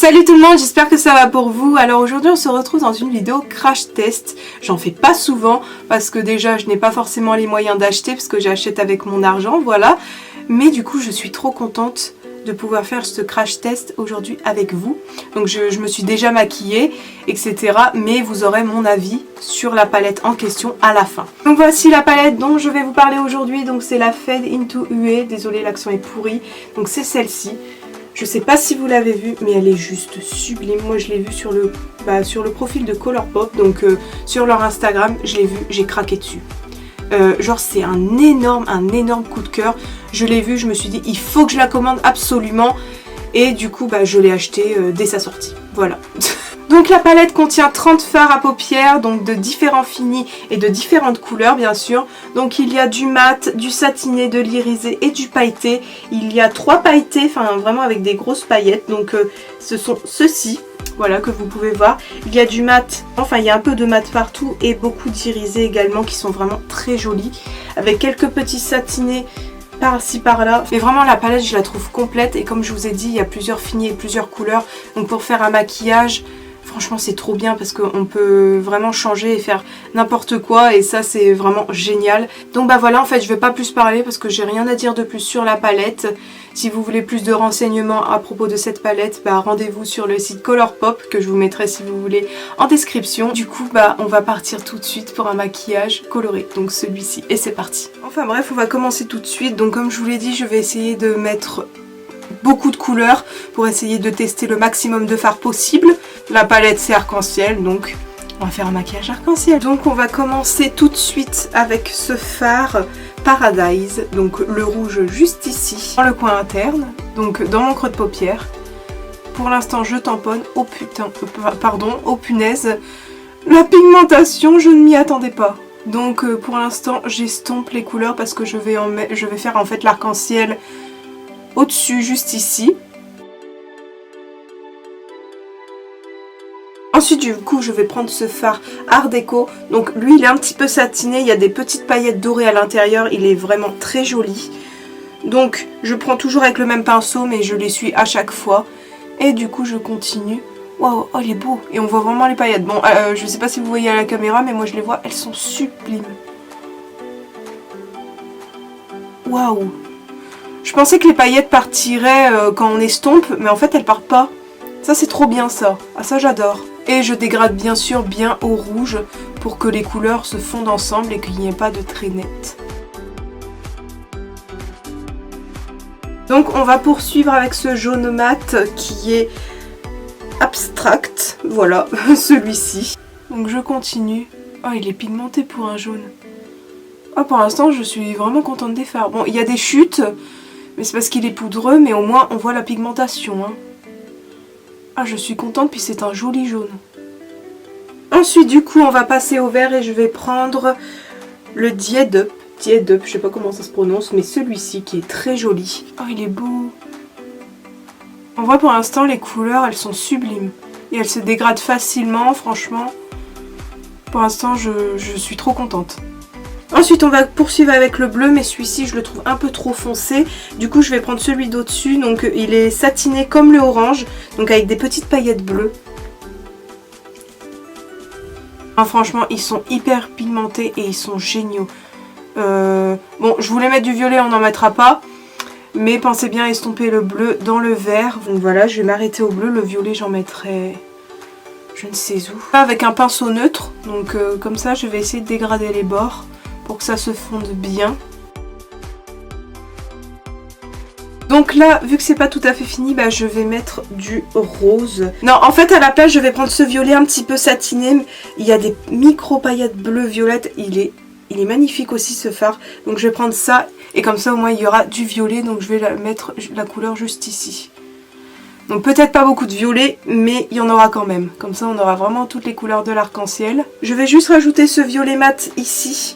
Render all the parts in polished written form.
Salut tout le monde, j'espère que ça va pour vous. Alors aujourd'hui on se retrouve dans une vidéo crash test. J'en fais pas souvent parce que déjà je n'ai pas forcément les moyens d'acheter parce que j'achète avec mon argent, voilà. Mais du coup je suis trop contente de pouvoir faire ce crash test aujourd'hui avec vous. Donc je me suis déjà maquillée, etc. Mais vous aurez mon avis sur la palette en question à la fin. Donc voici la palette dont je vais vous parler aujourd'hui. Donc c'est la Fade Into UE. Désolée, l'accent est pourri. Donc c'est celle-ci. Je sais pas si vous l'avez vue, mais elle est juste sublime. Moi je l'ai vue sur le profil de Colourpop. Donc sur leur Instagram, je l'ai vue, j'ai craqué dessus. Genre c'est un énorme coup de cœur. Je l'ai vu, je me suis dit il faut que je la commande absolument. Et du coup je l'ai acheté dès sa sortie. Voilà. Donc la palette contient 30 fards à paupières, donc de différents finis et de différentes couleurs bien sûr. Donc il y a du mat, du satiné, de l'irisé et du pailleté. Il y a 3 pailletés, enfin vraiment avec des grosses paillettes. Donc ce sont ceux-ci. Voilà, que vous pouvez voir. Il y a du mat, enfin il y a un peu de mat partout et beaucoup d'irisés également qui sont vraiment très jolis. Avec quelques petits satinés par-ci par-là. Mais vraiment la palette je la trouve complète et comme je vous ai dit il y a plusieurs finis et plusieurs couleurs. Donc pour faire un maquillage, franchement c'est trop bien parce qu'on peut vraiment changer et faire n'importe quoi et ça c'est vraiment génial. Donc voilà, en fait je vais pas plus parler parce que j'ai rien à dire de plus sur la palette. Si vous voulez plus de renseignements à propos de cette palette, rendez-vous sur le site Colourpop que je vous mettrai si vous voulez en description. Du coup on va partir tout de suite pour un maquillage coloré, donc celui-ci, et c'est parti. Enfin bref, on va commencer tout de suite. Donc comme je vous l'ai dit, je vais essayer de mettre beaucoup de couleurs pour essayer de tester le maximum de fards possible. La palette c'est arc-en-ciel, donc on va faire un maquillage arc-en-ciel. Donc on va commencer tout de suite avec ce fard Paradise, donc le rouge juste ici, dans le coin interne, donc dans mon creux de paupière. Pour l'instant je tamponne. Oh putain, pardon, oh punaise, la pigmentation, je ne m'y attendais pas. Donc pour l'instant j'estompe les couleurs parce que je vais faire en fait l'arc-en-ciel au-dessus, juste ici. Ensuite du coup je vais prendre ce fard Art Déco. Donc lui il est un petit peu satiné, il y a des petites paillettes dorées à l'intérieur, il est vraiment très joli. Donc je prends toujours avec le même pinceau mais je l'essuie à chaque fois. Et du coup je continue. Waouh, oh il est beau. Et on voit vraiment les paillettes. Bon je sais pas si vous voyez à la caméra mais moi je les vois, elles sont sublimes. Waouh. Je pensais que les paillettes partiraient quand on estompe, mais en fait elles partent pas. Ça c'est trop bien ça. Ah ça j'adore. Et je dégrade bien sûr bien au rouge pour que les couleurs se fondent ensemble et qu'il n'y ait pas de trait net. Donc on va poursuivre avec ce jaune mat qui est abstract. Voilà, celui-ci. Donc je continue. Oh il est pigmenté pour un jaune. Oh pour l'instant je suis vraiment contente des fards. Bon il y a des chutes, mais c'est parce qu'il est poudreux, mais au moins on voit la pigmentation. Hein. Ah je suis contente, puis c'est un joli jaune. Ensuite du coup on va passer au vert et je vais prendre le Diedup, je sais pas comment ça se prononce, mais celui-ci qui est très joli. Oh il est beau. On voit pour l'instant les couleurs elles sont sublimes. Et elles se dégradent facilement, franchement. Pour l'instant je suis trop contente. Ensuite on va poursuivre avec le bleu, mais celui-ci je le trouve un peu trop foncé. Du coup je vais prendre celui d'au-dessus, donc il est satiné comme le orange, donc avec des petites paillettes bleues. Ah, franchement ils sont hyper pigmentés et ils sont géniaux. Bon je voulais mettre du violet, on n'en mettra pas. Mais pensez bien à estomper le bleu dans le vert. Donc voilà, je vais m'arrêter au bleu, le violet j'en mettrai je ne sais où. Avec un pinceau neutre, donc comme ça je vais essayer de dégrader les bords pour que ça se fonde bien. Donc là, vu que c'est pas tout à fait fini, je vais mettre du rose. Non, en fait à la place je vais prendre ce violet un petit peu satiné. Il y a des micro paillettes bleues violettes. Il est magnifique aussi ce fard. Donc je vais prendre ça et comme ça au moins il y aura du violet. Donc je vais mettre la couleur juste ici. Donc peut-être pas beaucoup de violet, mais il y en aura quand même. Comme ça on aura vraiment toutes les couleurs de l'arc-en-ciel. Je vais juste rajouter ce violet mat ici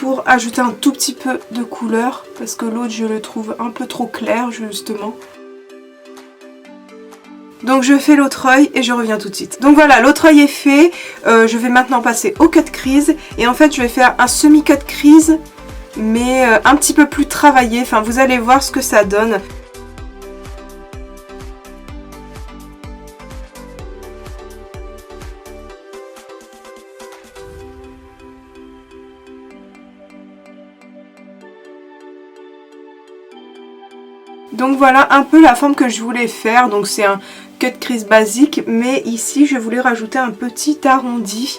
pour ajouter un tout petit peu de couleur parce que l'autre je le trouve un peu trop clair justement. Donc je fais l'autre œil et je reviens tout de suite. Donc voilà, l'autre œil est fait. Je vais maintenant passer au cut crease et en fait je vais faire un semi cut crease mais un petit peu plus travaillé. Enfin vous allez voir ce que ça donne. Donc voilà un peu la forme que je voulais faire. Donc c'est un cut crease basique, mais ici je voulais rajouter un petit arrondi.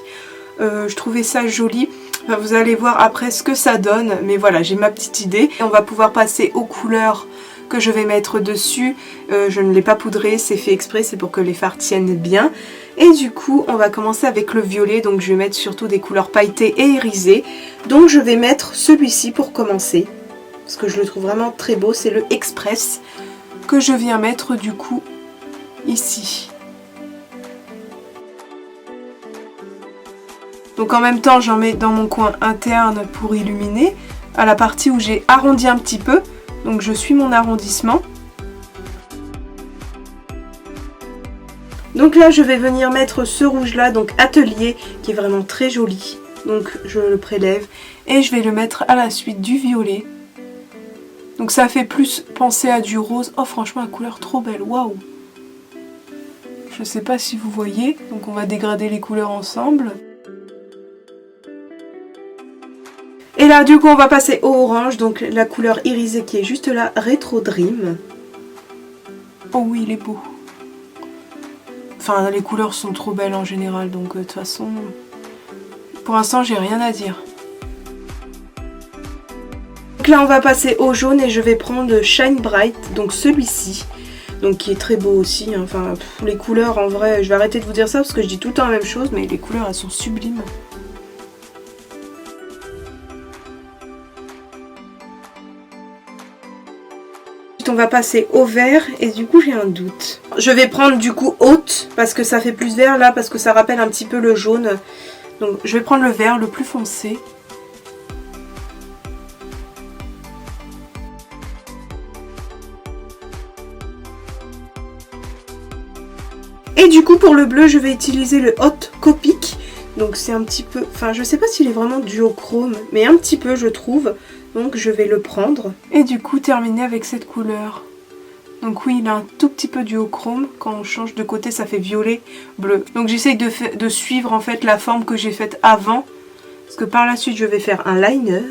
Je trouvais ça joli. Enfin, vous allez voir après ce que ça donne, mais voilà, j'ai ma petite idée. Et on va pouvoir passer aux couleurs que je vais mettre dessus. Je ne l'ai pas poudré, c'est fait exprès, c'est pour que les fards tiennent bien. Et du coup, on va commencer avec le violet. Donc je vais mettre surtout des couleurs pailletées et irisées. Donc je vais mettre celui-ci pour commencer, parce que je le trouve vraiment très beau. C'est le Express que je viens mettre du coup ici. Donc en même temps, j'en mets dans mon coin interne pour illuminer, à la partie où j'ai arrondi un petit peu. Donc je suis mon arrondissement. Donc là, je vais venir mettre ce rouge-là, donc Atelier, qui est vraiment très joli. Donc je le prélève et je vais le mettre à la suite du violet. Donc ça fait plus penser à du rose. Oh franchement, la couleur trop belle, waouh! Je sais pas si vous voyez, donc on va dégrader les couleurs ensemble. Et là du coup on va passer au orange, donc la couleur irisée qui est juste là, Retro Dream. Oh oui, il est beau. Enfin les couleurs sont trop belles en général, donc de toute façon, pour l'instant j'ai rien à dire. Donc là on va passer au jaune et je vais prendre Shine Bright, donc celui-ci. Donc qui est très beau aussi, hein. Enfin les couleurs en vrai, je vais arrêter de vous dire ça parce que je dis tout le temps la même chose, mais les couleurs elles sont sublimes. On va passer au vert et du coup j'ai un doute. Je vais prendre du coup haute parce que ça fait plus vert là, parce que ça rappelle un petit peu le jaune. Donc je vais prendre le vert le plus foncé. Et du coup pour le bleu je vais utiliser le Hot Copic. Donc c'est un petit peu, enfin je sais pas s'il est vraiment duochrome, mais un petit peu je trouve. Donc je vais le prendre. Et du coup terminer avec cette couleur. Donc oui, il a un tout petit peu duochrome. Quand on change de côté ça fait violet, bleu. Donc j'essaye de suivre en fait la forme que j'ai faite avant. Parce que par la suite je vais faire un liner.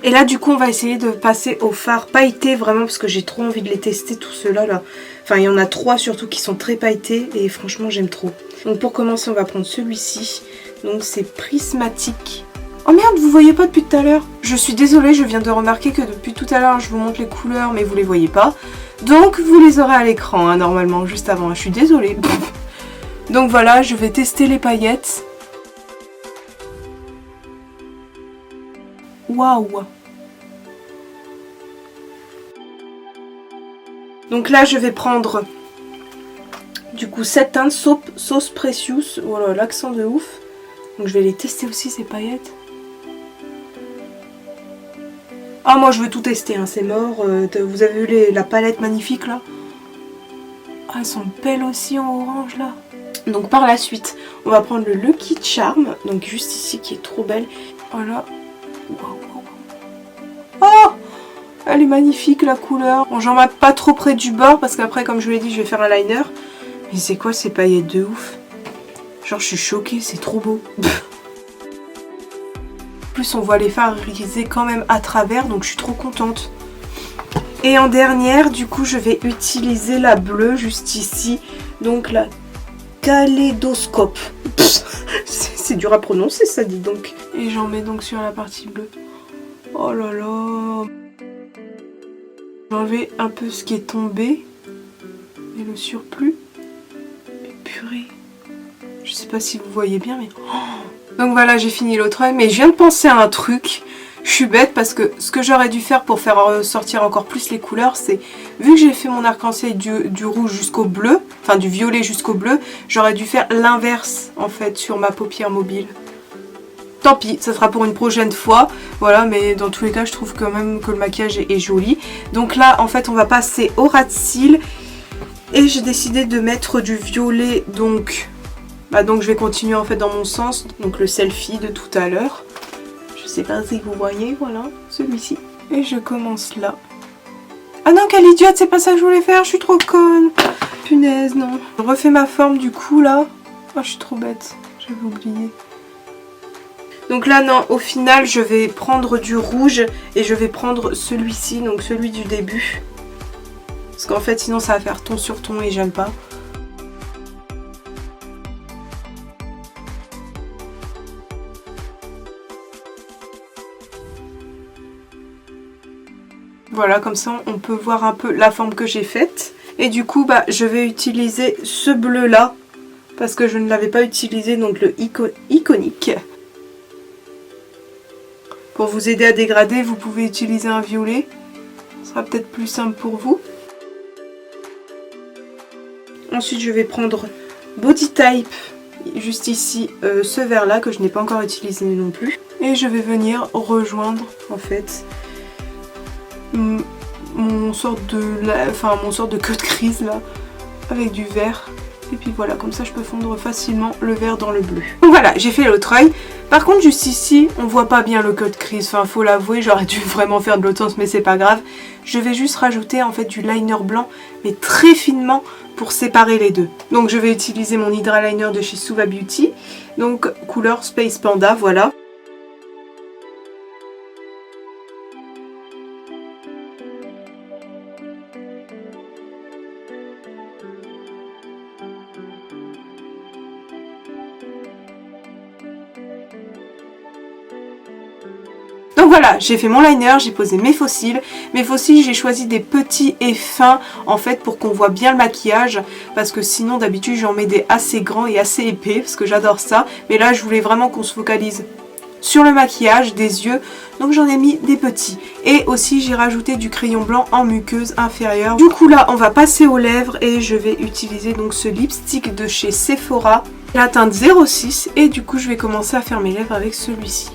Et là du coup on va essayer de passer au fard pailleté vraiment, parce que j'ai trop envie de les tester tous ceux-là là. Enfin il y en a 3 surtout qui sont très pailletés et franchement j'aime trop. Donc pour commencer on va prendre celui-ci. Donc c'est prismatique. Oh merde, vous voyez pas depuis tout à l'heure? Je suis désolée, je viens de remarquer que depuis tout à l'heure je vous montre les couleurs mais vous les voyez pas. Donc vous les aurez à l'écran hein, normalement juste avant. Je suis désolée. Donc voilà, je vais tester les paillettes. Waouh! Donc là je vais prendre du coup cette teinte Sauce Precious. Voilà, l'accent de ouf. Donc je vais les tester aussi ces paillettes. Ah moi je veux tout tester, hein, c'est mort. Vous avez vu la palette magnifique là? Ah elles sont belles aussi en orange là. Donc par la suite on va prendre le Lucky Charm. Donc juste ici qui est trop belle. Voilà. Oh, elle est magnifique la couleur. Bon j'en mets pas trop près du bord parce qu'après comme je vous l'ai dit je vais faire un liner. Mais c'est quoi ces paillettes de ouf? Genre je suis choquée, c'est trop beau. En plus on voit les fards irisés quand même à travers, donc je suis trop contente. Et en dernière, du coup je vais utiliser la bleue juste ici. Donc la Kaléidoscope. C'est dur à prononcer ça, dit donc. Et j'en mets donc sur la partie bleue. Oh là là. J'ai enlevé un peu ce qui est tombé. Et le surplus. Mais purée. Je sais pas si vous voyez bien, mais... Oh. Donc voilà, j'ai fini l'autre œil. Mais je viens de penser à un truc. Je suis bête parce que ce que j'aurais dû faire pour faire sortir encore plus les couleurs, c'est... Vu que j'ai fait mon arc-en-ciel du rouge jusqu'au bleu, enfin du violet jusqu'au bleu, j'aurais dû faire l'inverse, en fait, sur ma paupière mobile. Tant pis, ça sera pour une prochaine fois. Voilà, mais dans tous les cas, je trouve quand même que le maquillage est joli. Donc là, en fait, on va passer au ras de cils. Et j'ai décidé de mettre du violet, donc... donc je vais continuer en fait dans mon sens, donc le selfie de tout à l'heure. Je sais pas si vous voyez, voilà, celui-ci. Et je commence là. Ah non, quelle idiote, c'est pas ça que je voulais faire, je suis trop conne. Punaise, non. Je refais ma forme du coup là. Oh, je suis trop bête, j'avais oublié. Donc là non, au final je vais prendre du rouge et je vais prendre celui-ci, donc celui du début. Parce qu'en fait sinon ça va faire ton sur ton et j'aime pas. Voilà, comme ça on peut voir un peu la forme que j'ai faite. Et du coup bah, je vais utiliser ce bleu là. Parce que je ne l'avais pas utilisé, donc le iconique. Pour vous aider à dégrader, vous pouvez utiliser un violet. Ce sera peut-être plus simple pour vous. Ensuite je vais prendre Body Type, juste ici, ce vert là que je n'ai pas encore utilisé non plus. Et je vais venir rejoindre en fait mon sorte de queue de crise là, avec du vert. Et puis voilà, comme ça je peux fondre facilement le vert dans le bleu. Donc voilà, j'ai fait l'autre œil. Par contre juste ici, on voit pas bien le cut crease. Enfin faut l'avouer, j'aurais dû vraiment faire de l'autre sens mais c'est pas grave. Je vais juste rajouter en fait du liner blanc, mais très finement pour séparer les deux. Donc je vais utiliser mon Hydra Liner de chez Suva Beauty. Donc couleur Space Panda, voilà. Donc voilà, j'ai fait mon liner, j'ai posé mes fossiles. Mes fossiles, j'ai choisi des petits et fins en fait pour qu'on voit bien le maquillage. Parce que sinon d'habitude j'en mets des assez grands et assez épais parce que j'adore ça. Mais là je voulais vraiment qu'on se focalise sur le maquillage des yeux. Donc j'en ai mis des petits. Et aussi j'ai rajouté du crayon blanc en muqueuse inférieure. Du coup là on va passer aux lèvres et je vais utiliser donc ce lipstick de chez Sephora. La teinte 06 et du coup je vais commencer à faire mes lèvres avec celui-ci.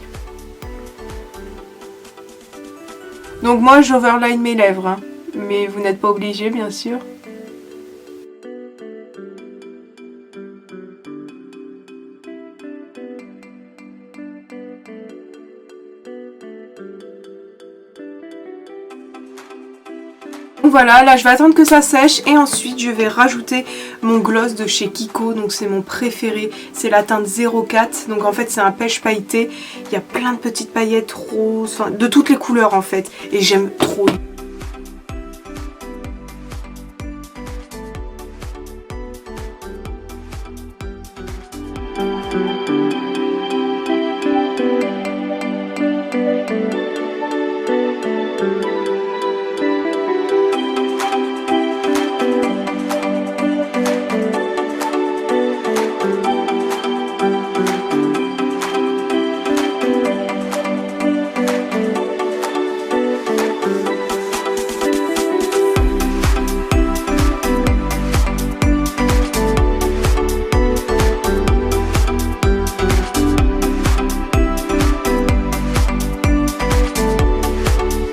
Donc moi j'overline mes lèvres, hein. Mais vous n'êtes pas obligé bien sûr. Voilà, là je vais attendre que ça sèche et ensuite je vais rajouter mon gloss de chez Kiko, donc c'est mon préféré, c'est la teinte 04, donc en fait c'est un pêche pailleté, il y a plein de petites paillettes roses, enfin de toutes les couleurs en fait, et j'aime trop.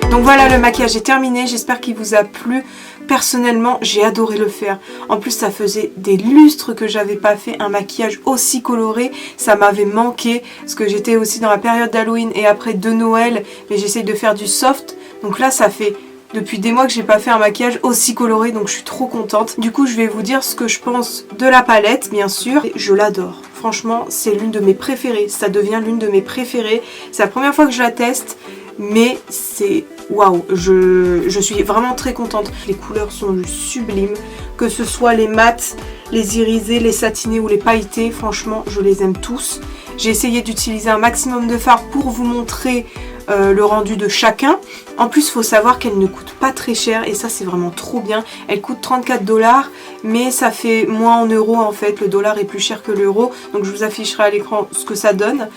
Donc voilà, le maquillage est terminé, j'espère qu'il vous a plu. Personnellement, j'ai adoré le faire. En plus, ça faisait des lustres que j'avais pas fait un maquillage aussi coloré. Ça m'avait manqué, parce que j'étais aussi dans la période d'Halloween et après de Noël, mais j'essaye de faire du soft. Donc là, ça fait depuis des mois que j'ai pas fait un maquillage aussi coloré, donc je suis trop contente. Du coup, je vais vous dire ce que je pense de la palette, bien sûr. Je l'adore. Franchement, c'est l'une de mes préférées. Ça devient l'une de mes préférées. C'est la première fois que je la teste. Mais c'est waouh, je suis vraiment très contente. Les couleurs sont sublimes, que ce soit les mats, les irisés, les satinés ou les pailletés, franchement je les aime tous. J'ai essayé d'utiliser un maximum de fard pour vous montrer le rendu de chacun. En plus il faut savoir qu'elle ne coûte pas très cher et ça c'est vraiment trop bien. Elle coûte 34 $, mais ça fait moins en euros en fait, le dollar est plus cher que l'euro, donc je vous afficherai à l'écran ce que ça donne.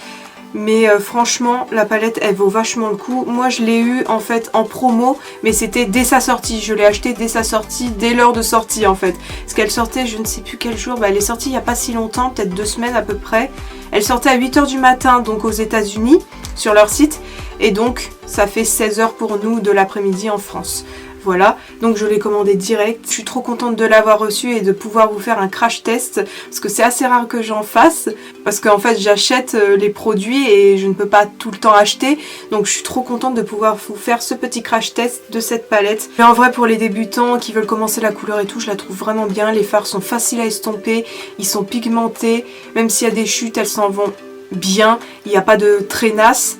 Mais franchement la palette elle vaut vachement le coup. Moi je l'ai eu en fait en promo, mais c'était dès sa sortie. Je l'ai acheté dès sa sortie, dès l'heure de sortie en fait. Parce qu'elle sortait je ne sais plus quel jour, elle est sortie il n'y a pas si longtemps, peut-être 2 semaines à peu près. Elle sortait à 8 h du matin donc aux États-Unis sur leur site. Et donc ça fait 16 h pour nous de l'après-midi en France. Voilà, donc je l'ai commandé direct. Je suis trop contente de l'avoir reçu et de pouvoir vous faire un crash test parce que c'est assez rare que j'en fasse parce qu'en fait j'achète les produits et je ne peux pas tout le temps acheter, donc je suis trop contente de pouvoir vous faire ce petit crash test de cette palette. Mais en vrai pour les débutants qui veulent commencer la couleur et tout, je la trouve vraiment bien. Les fards sont faciles à estomper, ils sont pigmentés, même s'il y a des chutes elles s'en vont bien, il n'y a pas de traînasse.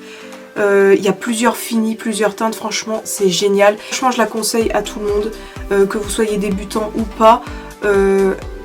Il y a plusieurs finis, plusieurs teintes, franchement c'est génial. Franchement je la conseille à tout le monde, que vous soyez débutant ou pas.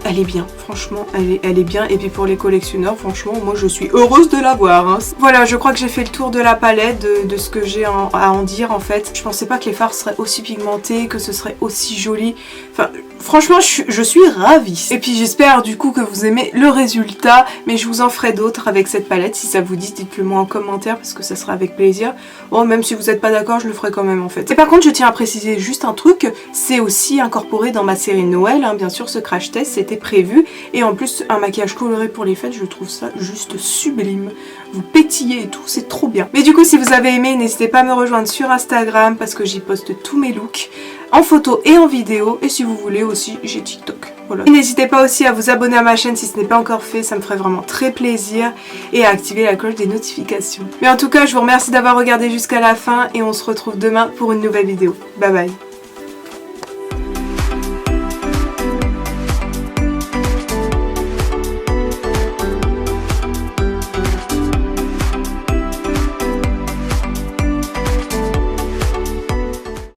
Elle est bien, franchement elle est bien. Et puis pour les collectionneurs, franchement moi je suis heureuse de l'avoir hein. Voilà, je crois que j'ai fait le tour de la palette, de ce que j'ai à en dire en fait. Je pensais pas que les fards seraient aussi pigmentés, que ce serait aussi joli. Enfin franchement je suis ravie. Et puis j'espère du coup que vous aimez le résultat. Mais je vous en ferai d'autres avec cette palette. Si ça vous dit, dites-le moi en commentaire parce que ça sera avec plaisir. Bon, même si vous n'êtes pas d'accord, je le ferai quand même en fait. Et par contre je tiens à préciser juste un truc. C'est aussi incorporé dans ma série de Noël hein. Bien sûr ce crash test c'était prévu. Et en plus un maquillage coloré pour les fêtes, je trouve ça juste sublime. Vous pétillez et tout, c'est trop bien. Mais du coup si vous avez aimé, n'hésitez pas à me rejoindre sur Instagram parce que j'y poste tous mes looks en photo et en vidéo. Et si vous voulez aussi, j'ai TikTok. Voilà. N'hésitez pas aussi à vous abonner à ma chaîne si ce n'est pas encore fait, ça me ferait vraiment très plaisir. Et à activer la cloche des notifications. Mais en tout cas, je vous remercie d'avoir regardé jusqu'à la fin et on se retrouve demain pour une nouvelle vidéo. Bye bye.